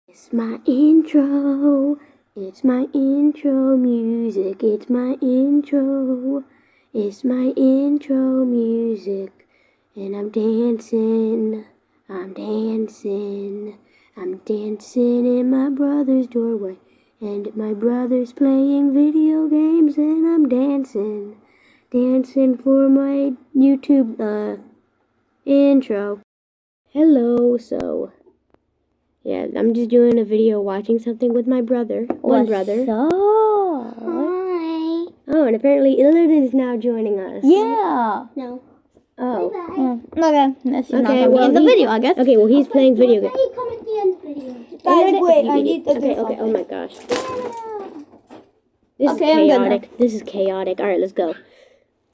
It's my intro. It's my intro music. It's my intro. It's my intro music. And I'm dancing. I'm dancing. I'm dancing in my brother's doorway. And my brother's playing video games. And I'm dancing. Dancing for my YouTube intro. Hello, yeah, I'm just doing a video watching something with my brother. One brother. Up? Hi. Oh, and apparently Illard is now joining us. Yeah. No. Oh. Okay. That's not well, the video, I guess. Okay, well, he's playing video games. You come at the end of the video. Guys, wait, I need to Okay, do oh my gosh. This is I'm good chaotic. This is chaotic. Alright, let's go.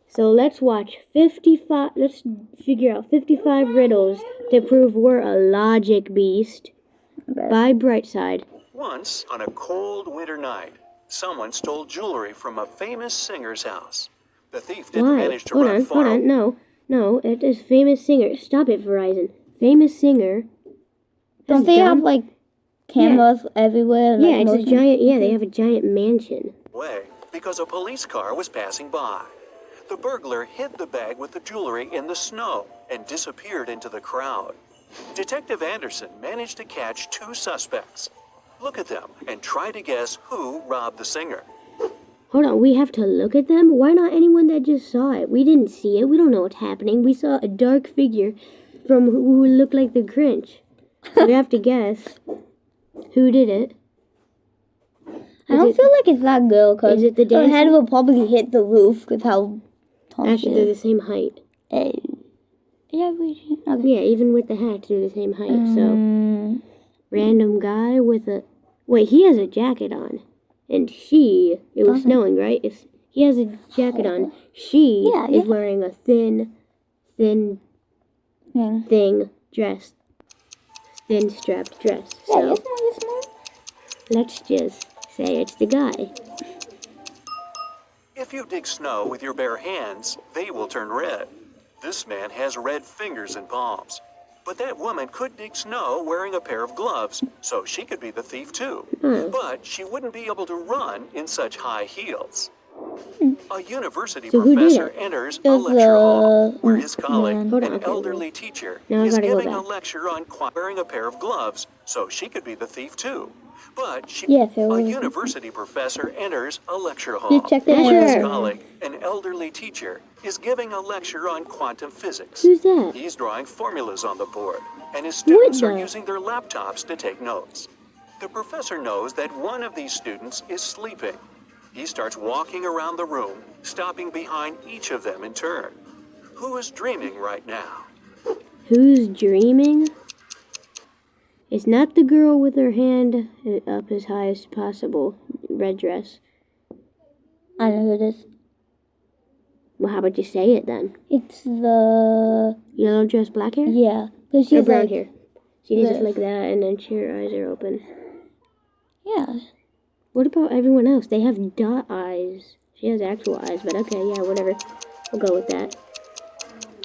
So let's watch 55, let's figure out 55 riddles to prove we're a logic beast. By Brightside. Once, on a cold winter night, someone stole jewelry from a famous singer's house. The thief didn't manage to run far. Hold on. No, it is famous singer. Stop it, Verizon. Famous singer. Don't they have, like, cameras everywhere? Yeah, it's a giant, they have a giant mansion. Way, because a police car was passing by. The burglar hid the bag with the jewelry in the snow and disappeared into the crowd. Detective Anderson managed to catch two suspects. Look at them and try to guess who robbed the singer. Hold on, we have to look at them? Why not anyone that just saw it? We didn't see it. We don't know what's happening. We saw a dark figure from who looked like the Grinch. We have to guess who did it. I don't feel like it's that girl, because her head will probably hit the roof with how tall she Actually, they're the same height. Yeah, yeah, even with the hats, they're the same height, so. Random guy with a... Wait, he has a jacket on. And she... It was snowing, right? He has a jacket on. She is wearing a thin dress. Thin strapped dress. So, let's just say it's the guy. If you dig snow with your bare hands, they will turn red. This man has red fingers and palms. But that woman could dig snow wearing a pair of gloves, so she could be the thief too. But she wouldn't be able to run in such high heels. A university professor enters a lecture hall where his colleague, an elderly teacher, is giving a lecture on wearing a pair of gloves, so she could be the thief too. But a university professor enters a lecture hall where his colleague, an elderly teacher, is giving a lecture on quantum physics. Who's that? He's drawing formulas on the board, and his students are using their laptops to take notes. The professor knows that one of these students is sleeping. He starts walking around the room, stopping behind each of them in turn. Who is dreaming right now? Who's dreaming? It's not the girl with her hand up as high as possible. Red dress. I know who it is. Well, how about you say it then? It's the... Yellow dress, black hair? Yeah. Because she's brown hair. She's just like that, and then her eyes are open. Yeah. What about everyone else? They have dot eyes. She has actual eyes, but okay, yeah, whatever. We'll go with that.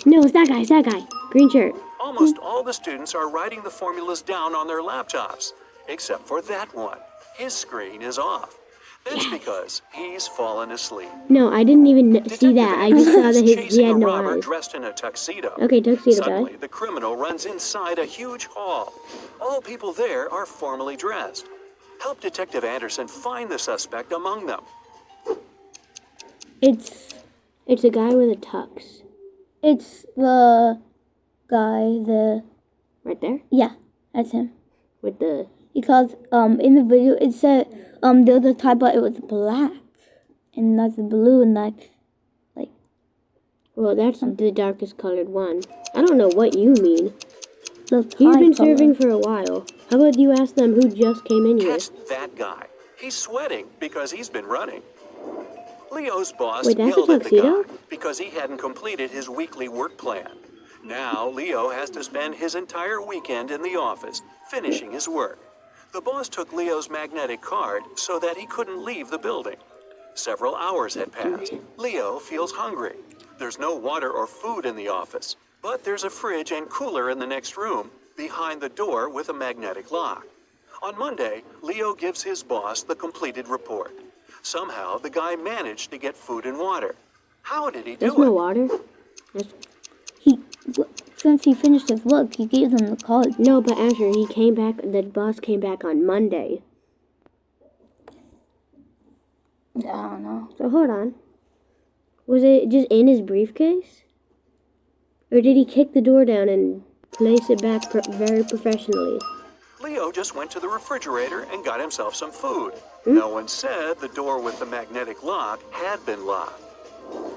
No, it's that guy, it's that guy. Green shirt. Almost all the students are writing the formulas down on their laptops, except for that one. His screen is off. That's because he's fallen asleep. No, I didn't even see that. I just saw that he had no eyes. Dressed in a tuxedo. Okay, tuxedo guy. Suddenly, the criminal runs inside a huge hall. All people there are formally dressed. Help Detective Anderson find the suspect among them. It's a guy with a tux. It's the guy, right there? Yeah, that's him. With the... Because, in the video, it said, there was a type, but it was black. And that's blue, and that's, like... Well, that's the darkest colored one. I don't know what you mean. He's been serving for a while. How about you ask them who just came in here? Catch that guy. He's sweating because he's been running. Leo's boss Wait, that's yelled a at the tuxedo? guy because he hadn't completed his weekly work plan. Now, Leo has to spend his entire weekend in the office, finishing his work. The boss took Leo's magnetic card so that he couldn't leave the building. Several hours had passed. Leo feels hungry. There's no water or food in the office, but there's a fridge and cooler in the next room, behind the door with a magnetic lock. On Monday, Leo gives his boss the completed report. Somehow, the guy managed to get food and water. How did he do That's no it? water. Since he finished his work, he gave them the card. No, but Asher, he came back. The boss came back on Monday. I don't know. So hold on. Was it just in his briefcase? Or did he kick the door down and place it back very professionally? Leo just went to the refrigerator and got himself some food. No one said the door with the magnetic lock had been locked.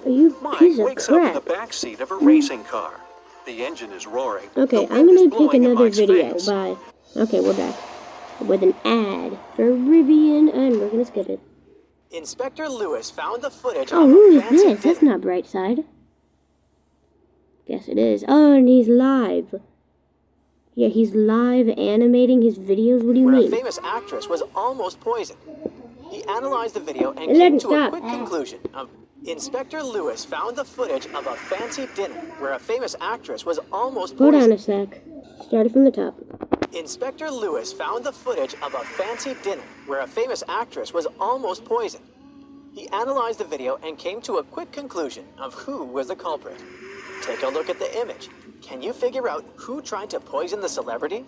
Are you Mike piece of wakes up in crap? the back seat of a racing car. The engine is roaring. Okay, The I'm wind is gonna pick blowing in another Mike's video. face. Bye. Okay, we're back. With an ad for Rivian, and we're gonna skip it. Inspector Lewis found the footage Oh, of who a is fancy this? That's dinner. not Brightside. Guess it is. Oh, and he's live. Yeah, he's live animating his videos. What do you Where a mean? famous actress was almost poisoned. He analyzed the video and Let came him to stop. a quick conclusion. Inspector Lewis found the footage of a fancy dinner where a famous actress was almost Hold on poisoned. a sec. Started from the top. Inspector Lewis found the footage of a fancy dinner where a famous actress was almost poisoned. He analyzed the video and came to a quick conclusion of who was the culprit. Take a look at the image. Can you figure out who tried to poison the celebrity?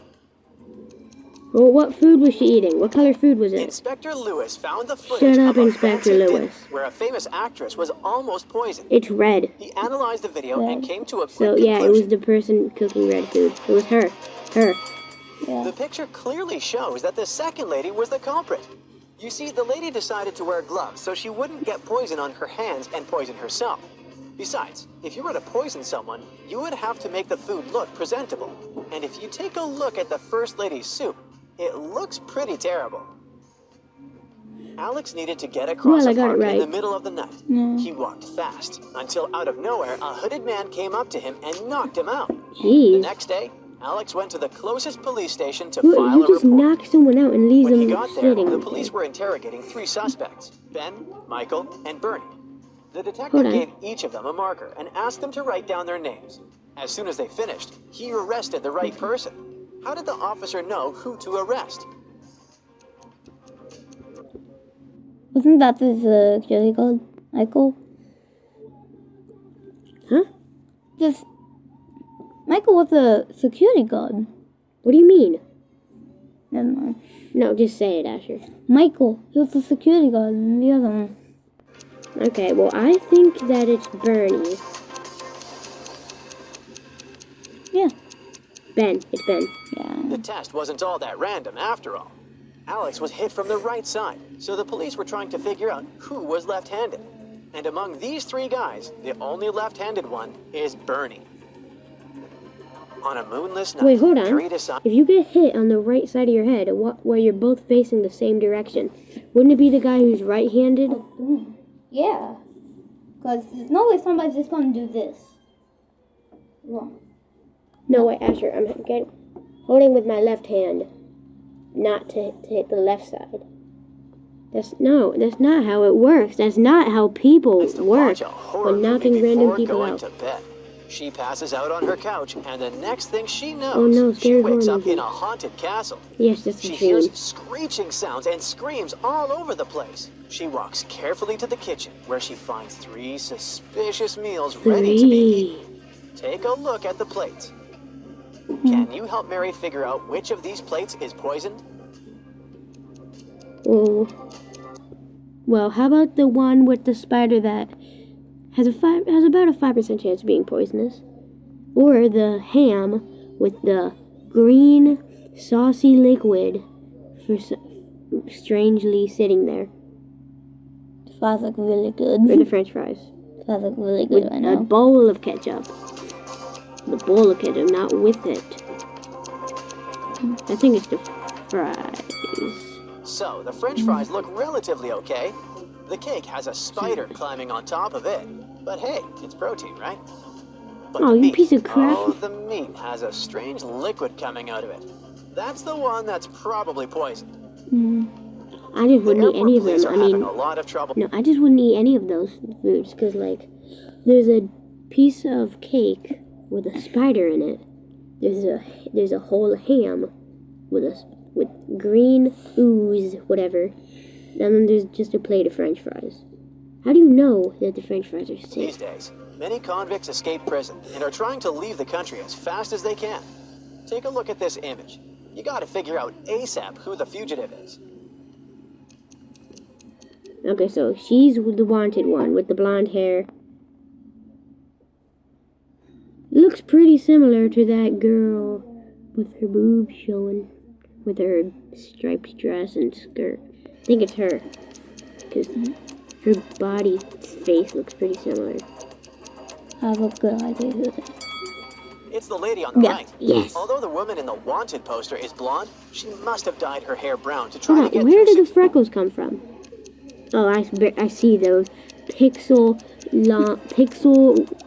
Well, what food was she eating? What color food was it? Inspector Lewis found the footage Shut up, of a Inspector fancy dinner Lewis. where a famous actress was almost poisoned. It's red. He analyzed the video and came to a quick So, yeah, it was conclusion. the person cooking red food. It was her. Her. Yeah. The picture clearly shows that the second lady was the culprit. You see, the lady decided to wear gloves so she wouldn't get poison on her hands and poison herself. Besides, if you were to poison someone, you would have to make the food look presentable. And if you take a look at the First Lady's soup, it looks pretty terrible. Alex needed to get across Well, I a got it park in right. the middle of the night. He walked fast until out of nowhere a hooded man came up to him and knocked him out. The Jeez. next day, Alex went to the closest police station to Well, file you a just report. knock someone out and leave When he them got there, sitting. the police were interrogating 3 suspects, Ben, Michael, and Bernie. The Hold detective on. gave each of them a marker and asked them to write down their names. As soon as they finished, he arrested the right person. How did the officer know who to arrest? Wasn't that his security guard, Michael? Huh? Just Michael was a security guard. What do you mean? Never mind. No, just say it, Asher. Michael, he was the security guard in the other one. Okay, well, I think that it's Bernie. Yeah. Ben. It's Ben. Yeah. The test wasn't all that random after all. Alex was hit from the right side, so the police were trying to figure out who was left-handed. And among these 3 guys, the only left-handed one is Bernie. On a moonless night, Wait, hold on. Harry decided If you get hit on the right side of your head, where you're both facing the same direction, wouldn't it be the guy who's right-handed? Yeah. Because there's no way somebody's just going to do this. Wrong. No, wait, Asher, I'm holding with my left hand, not to hit the left side. That's not how it works. That's not how people likes to work. watch a horror When movie knocking random before people going out. to bed. She passes out on her couch, and the next thing she knows, Oh no, she scary wakes horror up in a movie. haunted castle. Yes, that's She a dream. hears screeching sounds and screams all over the place. She walks carefully to the kitchen, where she finds 3 suspicious meals ready to be eaten. 3. Take a look at the plates. Can you help Mary figure out which of these plates is poisoned? Oh. Well, how about the one with the spider that has about a 5% chance of being poisonous? Or the ham with the green saucy liquid for strangely sitting there. Fries look really Or good. the french fries. Fries look really With good right a now. bowl of ketchup. The bowl of ketchup, not with it. I think it's the fries. So, the french fries look relatively okay. The cake has a spider climbing on top of it. But hey, it's protein, right? But Oh, the you meat, piece of crap. Oh, the meat has a strange liquid coming out of it. That's the one that's probably poisoned. I just The wouldn't eat airport any of police them. are I mean, having a lot of trouble. no, I just wouldn't eat any of those foods because, like, there's a piece of cake with a spider in it. There's a whole ham with a with green ooze, whatever. And then there's just a plate of French fries. How do you know that the French fries are These safe? days, many convicts escape prison and are trying to leave the country as fast as they can. Take a look at this image. You gotta figure out ASAP who the fugitive is. Okay, so she's the wanted one with the blonde hair. Looks pretty similar to that girl with her boobs showing, with her striped dress and skirt. I think it's her, because her body, face looks pretty similar. I have a good idea who it is. It's the lady on the Yeah. right. Yes. Although the woman in the wanted poster is blonde, she must have dyed her hair brown to try Hold to on, get where through did the freckles come from? Oh, I see those pixel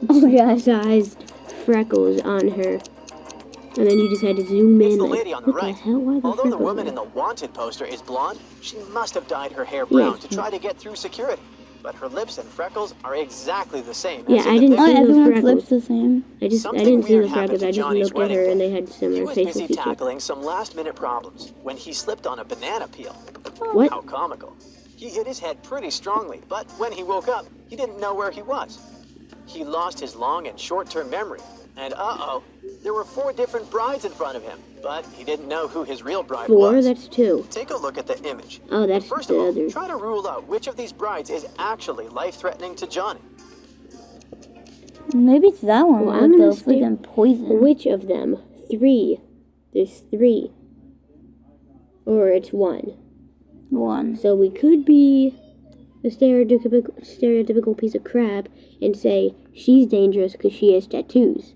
Oh yeah. sized freckles on her. And then you just had to zoom It's in. the Like, lady on the what right. the hell? Why the Although the freckles woman there? in the wanted poster is blonde, she must have dyed her hair brown Yes. to try to get through security. But her lips and freckles are exactly the same. Yeah, as in I the didn't Oh, picture. see those everyone's freckles. lips the same. I Something didn't see weird those happened freckles. to I just Johnny's looked at wedding her day. and they had He similar was facial busy features. tackling some last-minute problems when he slipped on a banana peel. What? How comical. He hit his head pretty strongly, but when he woke up, he didn't know where he was. He lost his long and short-term memory, and there were 4 different brides in front of him, but he didn't know who his real bride 4? was. That's 2. Take a look at the image. Oh, that's First the of all, other. try to rule out which of these brides is actually life-threatening to Johnny. Maybe it's that one Well, I'm with the gonna stick- freaking poison. Which of them? 3. There's 3. Or it's 1. One. So we could be the stereotypical piece of crap and say she's dangerous because she has tattoos.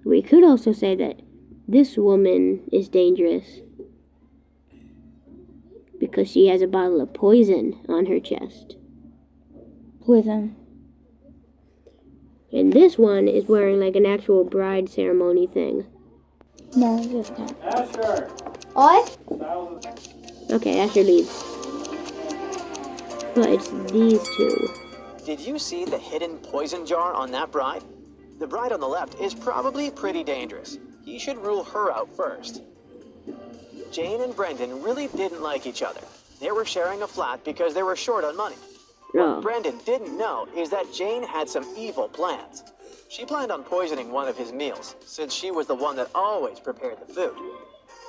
We could also say that this woman is dangerous because she has a bottle of poison on her chest. Poison. And this one is wearing like an actual bride ceremony thing. No, just that. Asher, What? Okay, Asher leaves. But it's these 2. Did you see the hidden poison jar on that bride? The bride on the left is probably pretty dangerous. He should rule her out first. Jane and Brendan really didn't like each other. They were sharing a flat because they were short on money. What Oh. Brendan didn't know is that Jane had some evil plans. She planned on poisoning one of his meals, since she was the one that always prepared the food.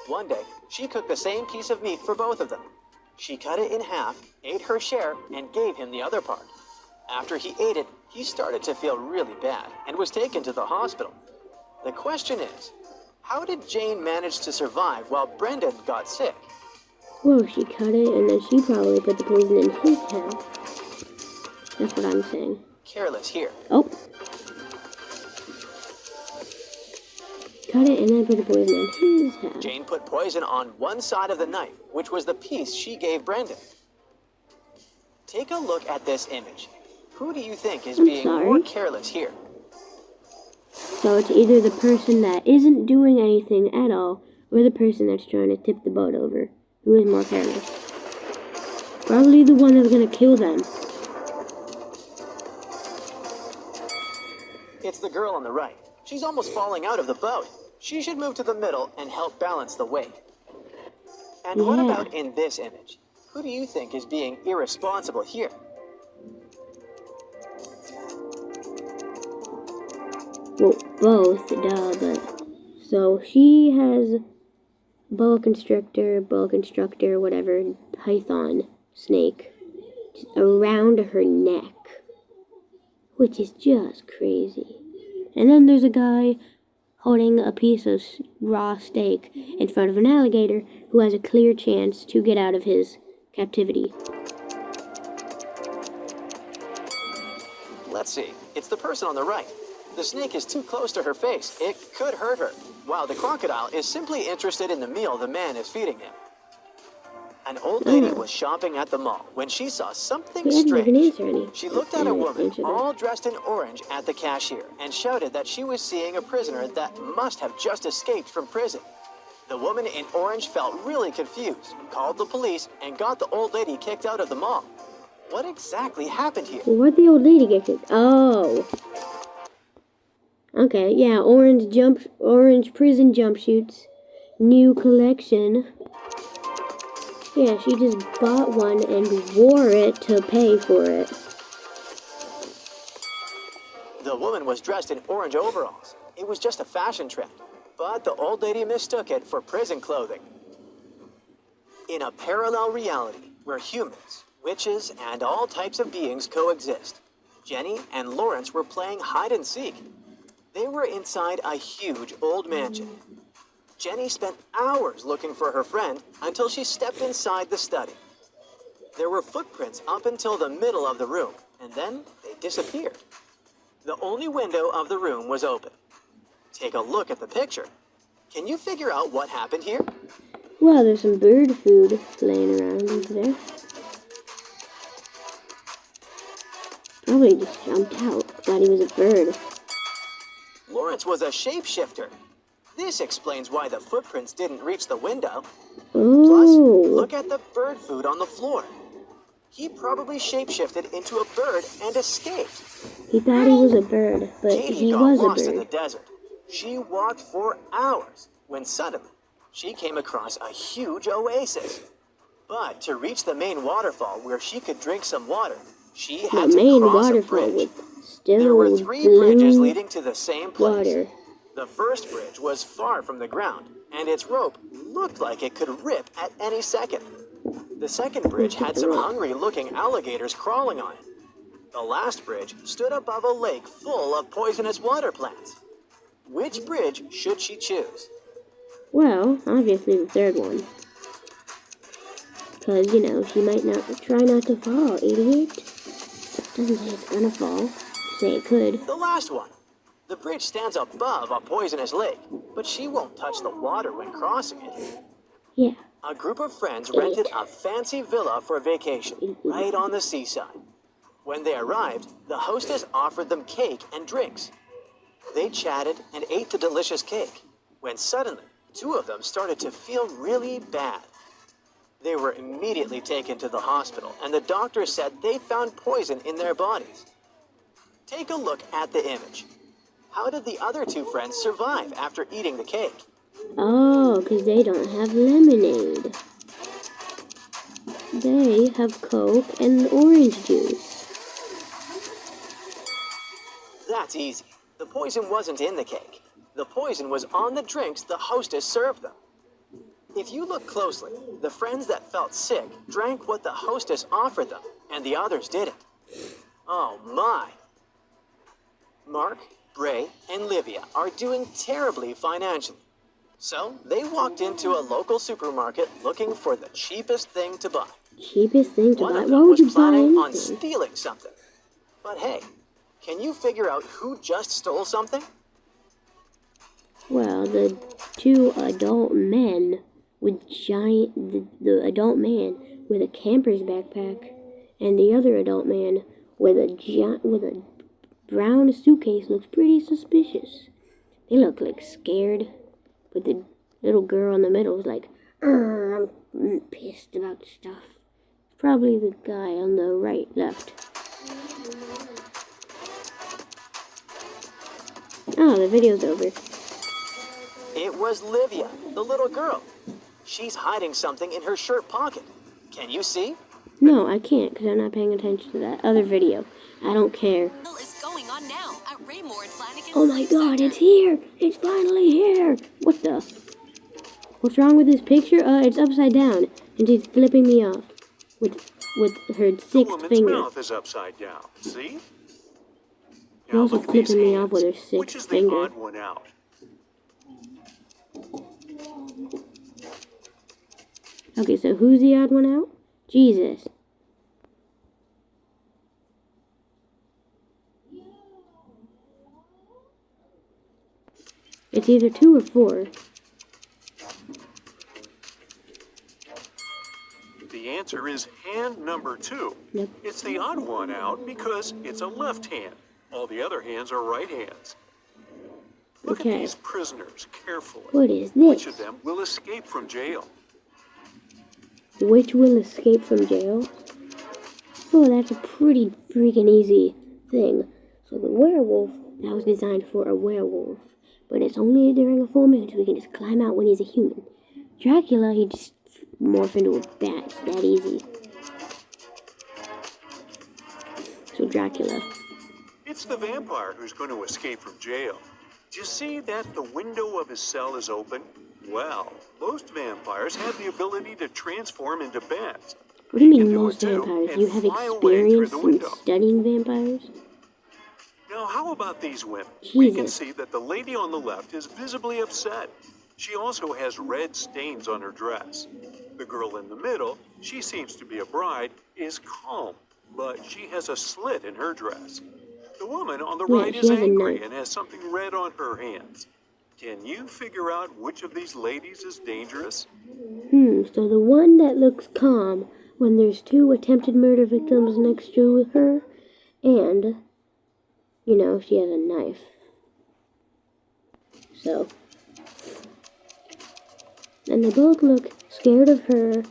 One day, she cooked the same piece of meat for both of them. She cut it in half, ate her share, and gave him the other part. After he ate it, he started to feel really bad and was taken to the hospital. The question is, how did Jane manage to survive while Brendan got sick? Well, she cut it and then she probably put the poison in his half. That's what I'm saying. Careless here. Oh. Cut it and then put the poison in his half. Jane put poison on one side of the knife, which was the piece she gave Brendan. Take a look at this image. Who do you think is I'm being more sorry? careless here? So it's either the person that isn't doing anything at all, or the person that's trying to tip the boat over. Who is more careless? Probably the one that's gonna kill them. It's the girl on the right. She's almost falling out of the boat. She should move to the middle and help balance the weight. And what Yeah. about in this image? Who do you think is being irresponsible here? Well, both, duh, but... So she has boa constrictor, whatever, python, snake, around her neck. Which is just crazy. And then there's a guy holding a piece of raw steak in front of an alligator who has a clear chance to get out of his captivity. Let's see. It's the person on the right. The snake is too close to her face. It could hurt her, while the crocodile is simply interested in the meal the man is feeding him. An old lady was shopping at the mall when she saw something We didn't even strange. answer any. She looked at a woman Answer that. all dressed in orange at the cashier and shouted that she was seeing a prisoner that must have just escaped from prison. The woman in orange felt really confused, called the police, and got the old lady kicked out of the mall. What exactly happened here? Well, where'd the old lady get kicked? Oh. Okay, yeah, orange prison jumpsuits. New collection. Yeah, she just bought one and wore it to pay for it. The woman was dressed in orange overalls. It was just a fashion trend, but the old lady mistook it for prison clothing. In a parallel reality where humans, witches, and all types of beings coexist, Jenny and Lawrence were playing hide and seek. They were inside a huge old mansion. Jenny spent hours looking for her friend until she stepped inside the study. There were footprints up until the middle of the room, and then they disappeared. The only window of the room was open. Take a look at the picture. Can you figure out what happened here? Well, there's some bird food laying around over there. Probably just jumped out. Thought he was a bird. Lawrence was a shapeshifter. This explains why the footprints didn't reach the window. Plus, Oh. look at the bird food on the floor. He probably shapeshifted into a bird and escaped. He thought he was a bird, but Katie he got was a lost in the bird. desert. She walked for hours when suddenly she came across a huge oasis. But to reach the main waterfall where she could drink some water, she The had to main cross a waterfall bridge. with still There were 3 bridges blue leading to the same place. water. The first bridge was far from the ground, and its rope looked like it could rip at any second. The second bridge had some hungry-looking alligators crawling on it. The last bridge stood above a lake full of poisonous water plants. Which bridge should she choose? Well, obviously the third one. Because, you know, she might not try not to fall, idiot. Doesn't say it's gonna fall. Say it could. The last one. The bridge stands above a poisonous lake, but she won't touch the water when crossing it. Yeah. A group of friends rented a fancy villa for vacation, right on the seaside. When they arrived, the hostess offered them cake and drinks. They chatted and ate the delicious cake, when suddenly, 2 of them started to feel really bad. They were immediately taken to the hospital, and the doctor said they found poison in their bodies. Take a look at the image. How did the other 2 friends survive after eating the cake? Oh, because they don't have lemonade. They have Coke and orange juice. That's easy. The poison wasn't in the cake. The poison was on the drinks the hostess served them. If you look closely, the friends that felt sick drank what the hostess offered them, and the others didn't. Oh my! Mark, Bray, and Livia are doing terribly financially. So they walked into a local supermarket looking for the cheapest thing to buy. Cheapest thing to One buy? of Why them would was you buy planning on anything? stealing something. But hey, can you figure out who just stole something? Well, the 2 adult men with the adult man with a camper's backpack, and the other adult man with a brown suitcase looks pretty suspicious. They look like scared, but the little girl in the middle is like, I'm pissed about stuff. Probably the guy on the right, left. Oh, the video's over. It was Livia, the little girl. She's hiding something in her shirt pocket. Can you see? No, I can't because I'm not paying attention to that other video. I don't care. Is going on now at Raymore and Flanagan's Oh my Sleep god, Center. it's here! It's finally here! What the? What's wrong with this picture? It's upside down, and she's flipping me off with her The 6th woman's finger. mouth is upside down. See? She's Now also look at these flipping me off with her hands. 6th Which is the finger. odd one out? Okay, so who's the odd one out? Jesus. It's either 2 or 4. The answer is hand number 2. Yep. It's the odd one out because it's a left hand. All the other hands are right hands. Look Okay. at these prisoners carefully. What is Which this? of them will escape from jail? Which will escape from jail? Oh, that's a pretty freaking easy thing. So the werewolf, that was designed for a werewolf. But it's only during a full moon, so we can just climb out when he's a human. Dracula, he just morph into a bat. It's that easy. So Dracula. It's the vampire who's going to escape from jail. Do you see that the window of his cell is open? Well, most vampires have the ability to transform into bats. What do you He mean can do most it too, vampires? and You have fly away through experience the in window. studying vampires? Now, how about these women? We can Jesus. see that the lady on the left is visibly upset. She also has red stains on her dress. The girl in the middle, she seems to be a bride, is calm, but she has a slit in her dress. The woman on the Yeah, right she is has a angry knife. and has something red on her hands. Can you figure out which of these ladies is dangerous? So the one that looks calm when there's 2 attempted murder victims next to her, and, you know, she has a knife. So, and they both look scared of her.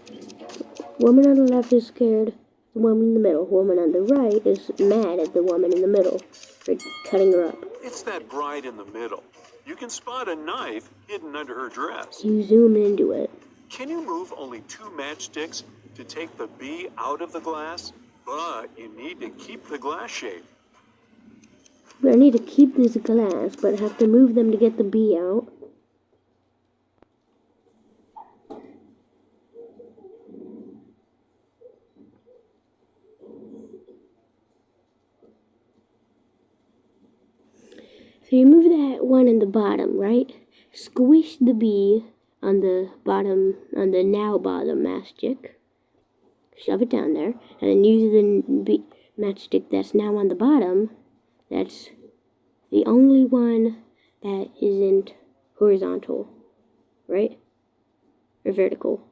Woman on the left is scared. The woman in the middle. Woman on the right is mad at the woman in the middle for cutting her up. It's that bride in the middle. You can spot a knife hidden under her dress. You zoom into it. Can you move only 2 matchsticks to take the bee out of the glass? But you need to keep the glass shape. I need to keep this glass, but I have to move them to get the bee out. So you move that one in the bottom, right? Squish the bee on the bottom, on the now bottom matchstick. Shove it down there, and then use the matchstick that's now on the bottom. That's the only one that isn't horizontal, right? Or vertical.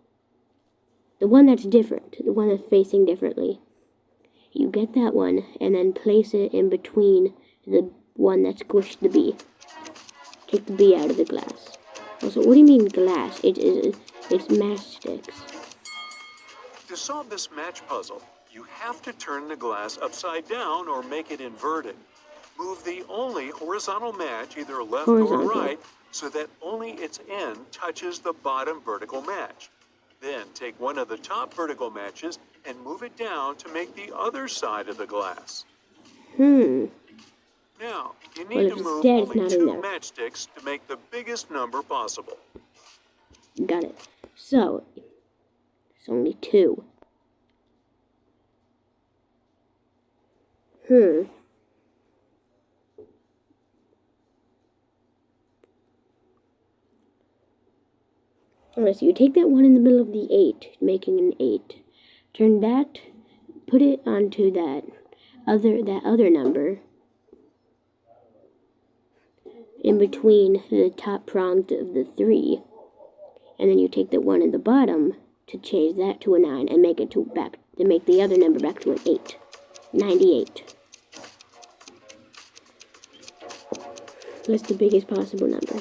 The one that's different, the one that's facing differently. You get that one, and then place it in between the one that squished the bee. Take the bee out of the glass. Also, what do you mean glass? It's matchsticks. To solve this match puzzle, you have to turn the glass upside down or make it inverted. Move the only horizontal match either left or Horizontal. right so that only its end touches the bottom vertical match. Then take one of the top vertical matches and move it down to make the other side of the glass. Now, you Well, need if to it's move dead, it's only not in 2 there. matchsticks to make the biggest number possible. Got it. So, it's only 2. Alright, so you take that one in the middle of the 8, making an 8. Turn that, put it onto that other number in between the top prongs of the 3. And then you take the one in the bottom to change that to a 9 and make it make the other number back to an 8. 98. That's the biggest possible number.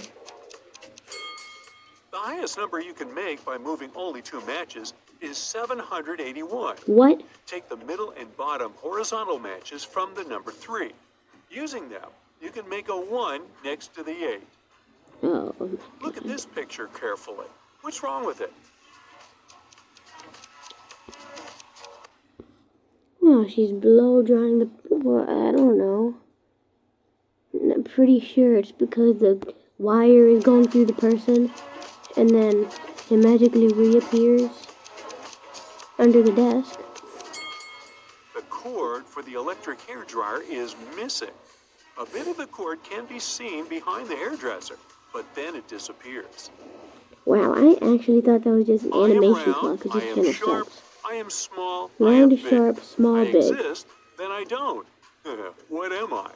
The highest number you can make by moving only 2 matches is 781. What? Take the middle and bottom horizontal matches from the number 3. Using them, you can make a 1 next to the 8. Oh. Look at this picture carefully. What's wrong with it? Well, she's blow drying the. Well, I don't know. I'm pretty sure it's because the wire is going through the person, and then it magically reappears under the desk. The cord for the electric hairdryer is missing. A bit of the cord can be seen behind the hairdresser, but then it disappears. Wow, I actually thought that was just an I am animation flaw, round, because I this am kind of sharp, sucks. I am small, Round, I am big. sharp, small, I big. exist, then I don't. What am I?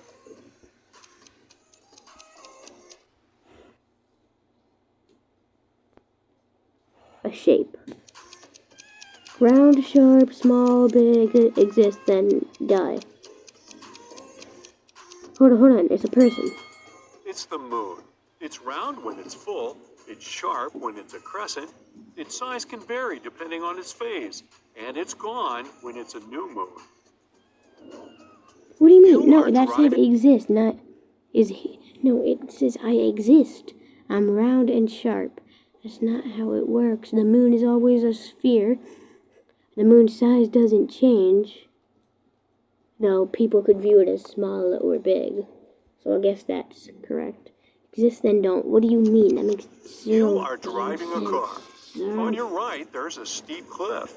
A shape. Round, sharp, small, big, exist, then die. Hold on, it's a person. It's the moon. It's round when it's full, it's sharp when it's a crescent, its size can vary depending on its phase, and it's gone when it's a new moon. What do you mean? You No, are that said driving- exist, not is he. No, it says I exist. I'm round and sharp. That's not how it works. The moon is always a sphere. The moon's size doesn't change. Though people could view it as small or big. So I guess that's correct. Exist then don't. What do you mean? That makes You zero are driving a sense. car. Zero. On your right, there's a steep cliff.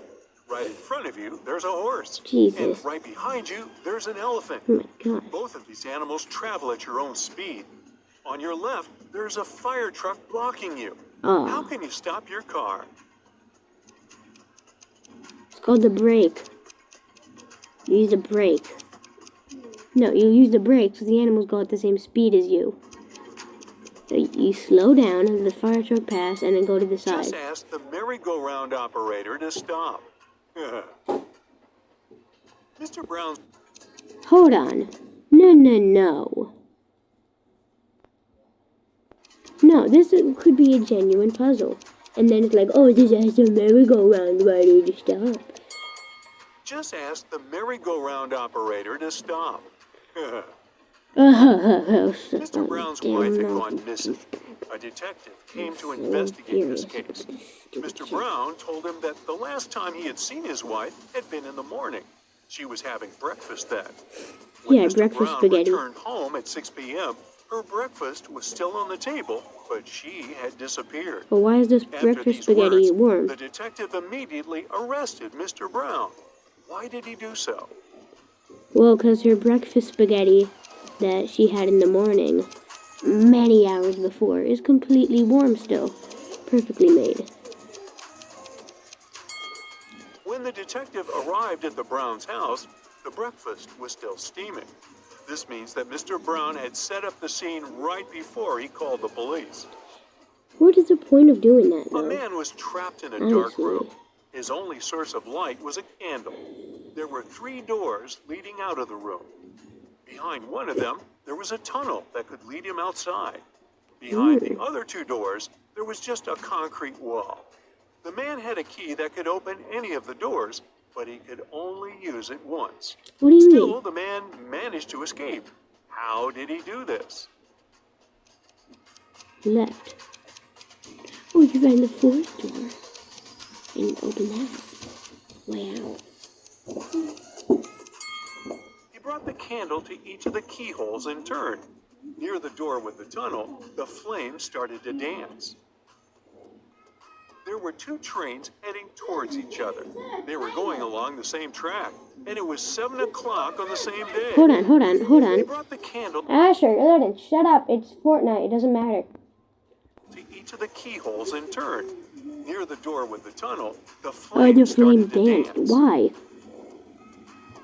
Right in front of you, there's a horse. Jesus. And right behind you, there's an elephant. Oh my god. Both of these animals travel at your own speed. On your left, there's a fire truck blocking you. How Oh. can you stop your car? It's called the brake. You use the brake. No, you use the brake so the animals go at the same speed as you. So you slow down and the fire truck pass and then go to the side. Just ask the merry-go-round operator to stop. Mr. Brown's Hold on. No. No, this could be a genuine puzzle. And then it's like, oh, this has a merry-go-round. Why do you stop? Just ask the merry-go-round operator to stop. Mr. Brown's wife had gone missing. A detective came to investigate this case. Mr. Brown told him that the last time he had seen his wife had been in the morning. She was having breakfast then. When Yeah, Mr. breakfast Brown spaghetti. returned home at 6 p.m., her breakfast was still on the table, but she had disappeared. Well, why is this After breakfast these spaghetti words, warm? the detective immediately arrested Mr. Brown. Why did he do so? Well, because her breakfast spaghetti that she had in the morning, many hours before, is completely warm still. Perfectly made. When the detective arrived at the Browns' house, the breakfast was still steaming. This means that Mr. Brown had set up the scene right before he called the police. What is the point of doing that, A though? man was trapped in a dark Honestly. room. His only source of light was a candle. There were 3 doors leading out of the room. Behind one of them, there was a tunnel that could lead him outside. Behind the other 2 doors, there was just a concrete wall. The man had a key that could open any of the doors, but he could only use it once. What do you Still, mean? the man managed to escape. How did he do this? Left. Oh, you found the 4th door. And open that. Wow. He brought the candle to each of the keyholes in turn. Near the door with the tunnel, the flames started to dance. There were 2 trains heading towards each other. They were going along the same track, and it was 7 o'clock on the same day. Hold on. He brought the candle Asher, Ellen, shut up. It's Fortnite. It doesn't matter. to each of the keyholes in turn. Near the door with the tunnel, the Oh, flames the flame started to danced. dance. Why?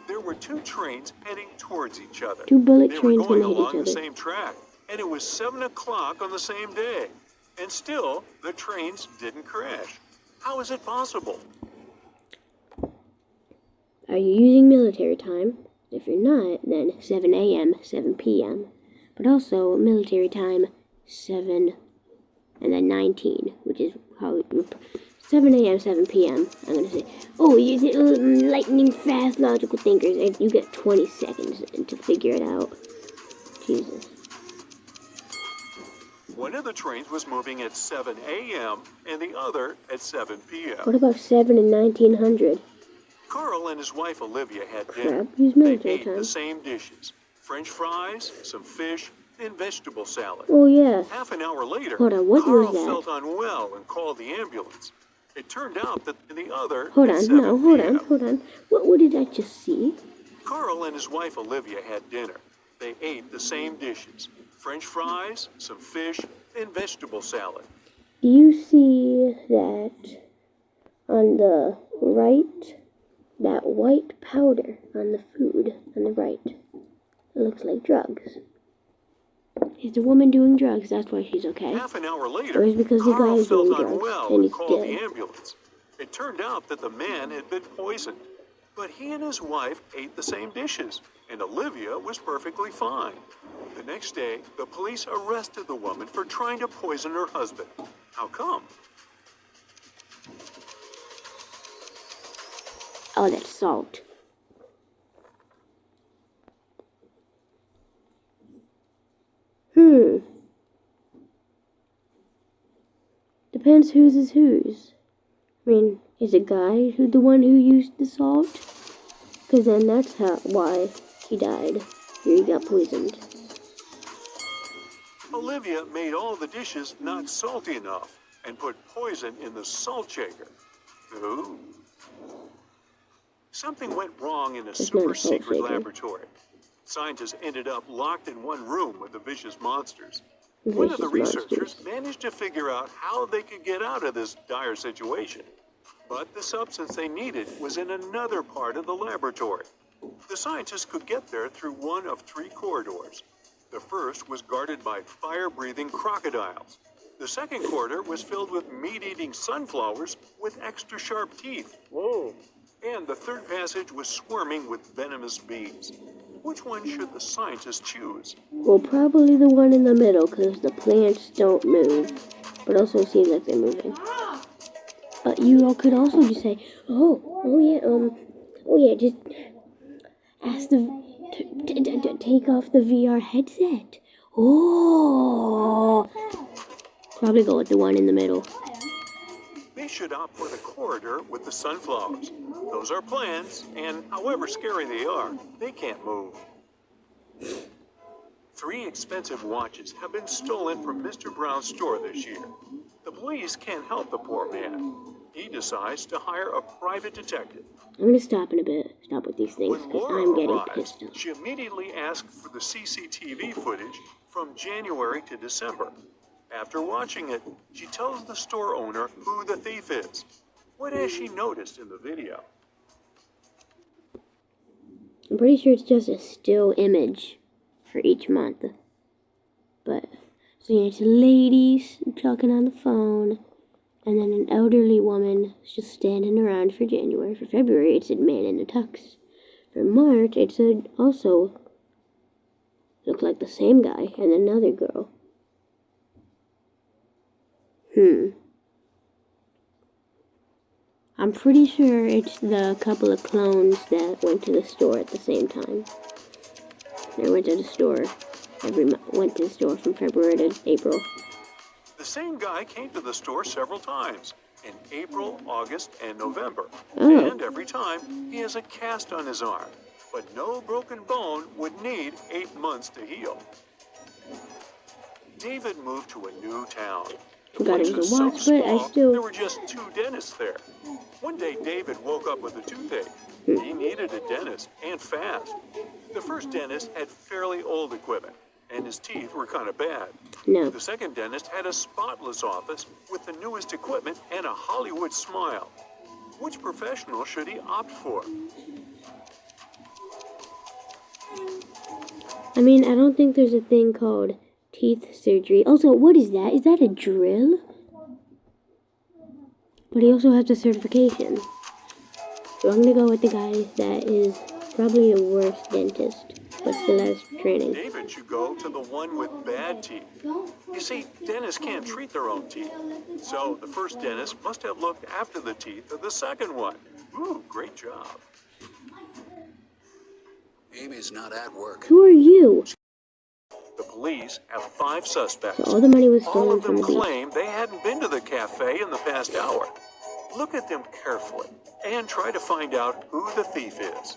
There were 2 trains heading towards each other. 2 bullet They were trains going gonna hit along each the other. same track, and it was 7 o'clock on the same day. And still, the trains didn't crash. How is it possible? Are you using military time? If you're not, then 7 a.m., 7 p.m. But also military time 7 and then 19, which is how 7 a.m., 7 p.m. I'm gonna say, oh, you lightning fast logical thinkers. And you get 20 seconds to figure it out. Jesus. One of the trains was moving at 7 a.m. and the other at 7 p.m. What about 7 and 1900? Carl and his wife Olivia had dinner. Crap, use They military ate time. the same dishes: French fries, some fish, and vegetable salad. Oh yeah. Half an hour later, Hold on, what Carl was that? felt unwell and called the ambulance. It turned out that the other Hold at on, 7 no, hold p.m. on, hold on. What did I just see? Carl and his wife Olivia had dinner. They ate the same dishes: French fries, some fish, and vegetable salad. Do you see that on the right? That white powder on the food on the right. It looks like drugs. Is the woman doing drugs? That's why she's okay. Half an hour later, Or is it because the Carl guy's felt doing drugs unwell and and he's called the dead? ambulance. It turned out that the man had been poisoned. But he and his wife ate the same dishes, and Olivia was perfectly fine. The next day, the police arrested the woman for trying to poison her husband. How come? Oh, that's salt. The depends whose is whose. I mean, is the guy who the one who used the salt? Because then that's why he died. He got poisoned. Olivia made all the dishes not salty enough and put poison in the salt shaker. Ooh. Something went wrong in a It's not super a salt secret shaker. laboratory. Scientists ended up locked in one room with the vicious monsters. Vicious One of the monsters. researchers managed to figure out how they could get out of this dire situation. But the substance they needed was in another part of the laboratory. The scientists could get there through one of 3 corridors. The first was guarded by fire-breathing crocodiles. The second corridor was filled with meat-eating sunflowers with extra sharp teeth. Whoa! And the third passage was swarming with venomous bees. Which one should the scientists choose? Well, probably the one in the middle, because the plants don't move. But also it seems like they're moving. But you all could also just say, just ask to take off the VR headset. Oh! Probably go with the one in the middle. They should opt for the corridor with the sunflowers. Those are plants, and however scary they are, they can't move. 3 expensive watches have been stolen from Mr. Brown's store this year. The police can't help the poor man. He decides to hire a private detective. I'm gonna stop in a bit. Stop with these things, When because Laura I'm getting arrives, pissed off. she immediately asks for the CCTV footage from January to December. After watching it, she tells the store owner who the thief is. What has she noticed in the video? I'm pretty sure it's just a still image for each month. But, so yeah, it's ladies talking on the phone, and then an elderly woman is just standing around for January. For February, it said man in a tux. For March, it said also looked like the same guy and another girl. I'm pretty sure it's the couple of clones that went to the store at the same time. They went to the store went to the store from February to April. The same guy came to the store several times, in April, August, and November. Oh. And every time, he has a cast on his arm. But no broken bone would need 8 months to heal. David moved to a new town. Forgot it Place was a so watch, but I small, still... there were just 2 dentists there. One day, David woke up with a toothache. He needed a dentist, and fast. The first dentist had fairly old equipment, and his teeth were kind of bad. No. The second dentist had a spotless office with the newest equipment and a Hollywood smile. Which professional should he opt for? I mean, I don't think there's a thing called teeth surgery. Also, what is that? Is that a drill? But he also has a certification. So I'm gonna go with the guy that is probably the worst dentist, but still has training. David should go to the one with bad teeth. You see, dentists can't treat their own teeth. So the first dentist must have looked after the teeth of the second one. Ooh, great job. Amy's not at work. Who are you? The police have 5 suspects. So all the money was All stolen of from them the beach. claim they hadn't been to the cafe in the past hour. Look at them carefully and try to find out who the thief is.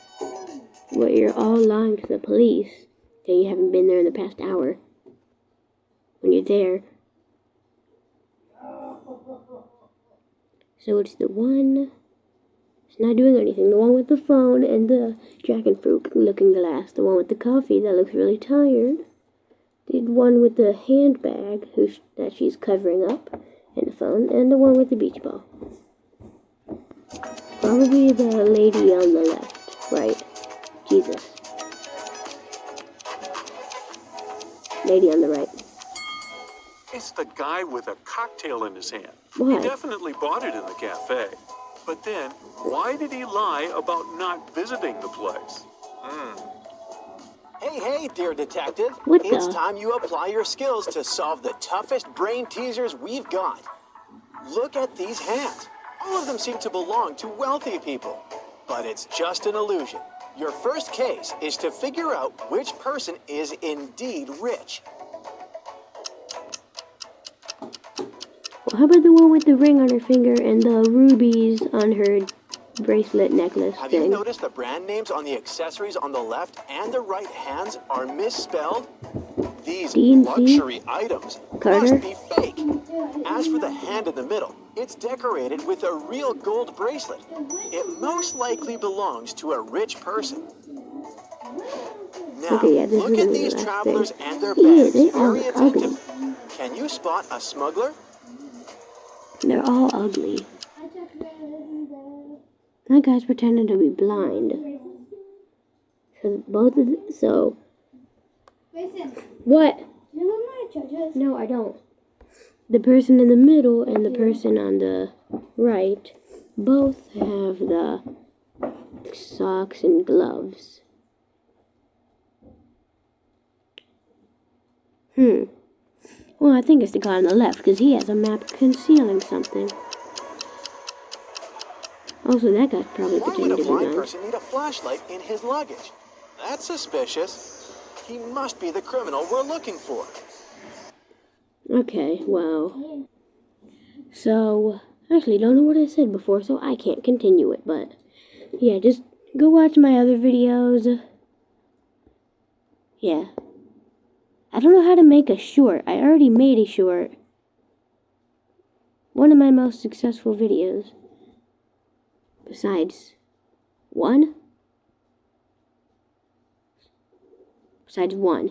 Well, you're all lying to the police that you haven't been there in the past hour. When you're there. So it's the one... It's not doing anything. The one with the phone and the dragon fruit looking glass. The one with the coffee that looks really tired. The one with the handbag that she's covering up and the phone. And the one with the beach ball. Probably the lady on the left. Right. Jesus. Lady on the right. It's the guy with a cocktail in his hand. Why? He definitely bought it in the cafe. But then, why did he lie about not visiting the place? Hey, dear detective. What It's the? time you apply your skills to solve the toughest brain teasers we've got. Look at these hands. All of them seem to belong to wealthy people. But it's just an illusion. Your first case is to figure out which person is indeed rich. How about the one with the ring on her finger and the rubies on her bracelet necklace Have you thing? noticed the brand names on the accessories on the left and the right hands are misspelled? These DNC? luxury items Carter? must be fake. As for the hand in the middle, it's decorated with a real gold bracelet. It most likely belongs to a rich person. Now, Okay, yeah, this look is at the these last travelers thing. and their Yeah, bags they all very look ugly. attentively. Can you spot a smuggler? They're all ugly. That guy's pretending to be blind. So what? No, I don't. The person in the middle and the person on the right both have the socks and gloves. Well, I think it's the guy on the left because he has a map concealing something. Also, that guy's probably Why would pretending a to be blind blind. person need a flashlight in his luggage? That's suspicious. He must be the criminal we're looking for. Okay, well. So, actually, don't know what I said before, so I can't continue it, but yeah, just go watch my other videos. Yeah. I don't know how to make a short. I already made a short. One of my most successful videos. Besides one,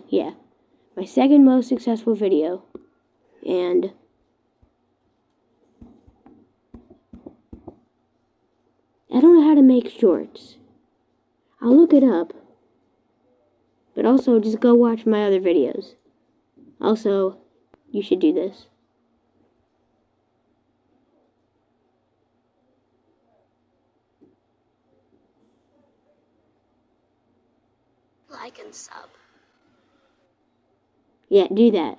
yeah. My second most successful video. And I don't know how to make shorts. I'll look it up. But also, just go watch my other videos. Also, you should do this. Like and sub. Yeah, do that.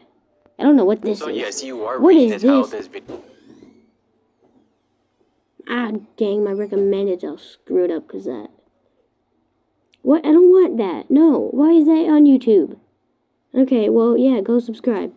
I don't know what this So is. yes, you are What reading is this how this? this video. Ah, dang, my recommended's all screwed up because that. What? I don't want that. No. Why is that on YouTube? Okay, well, yeah, go subscribe.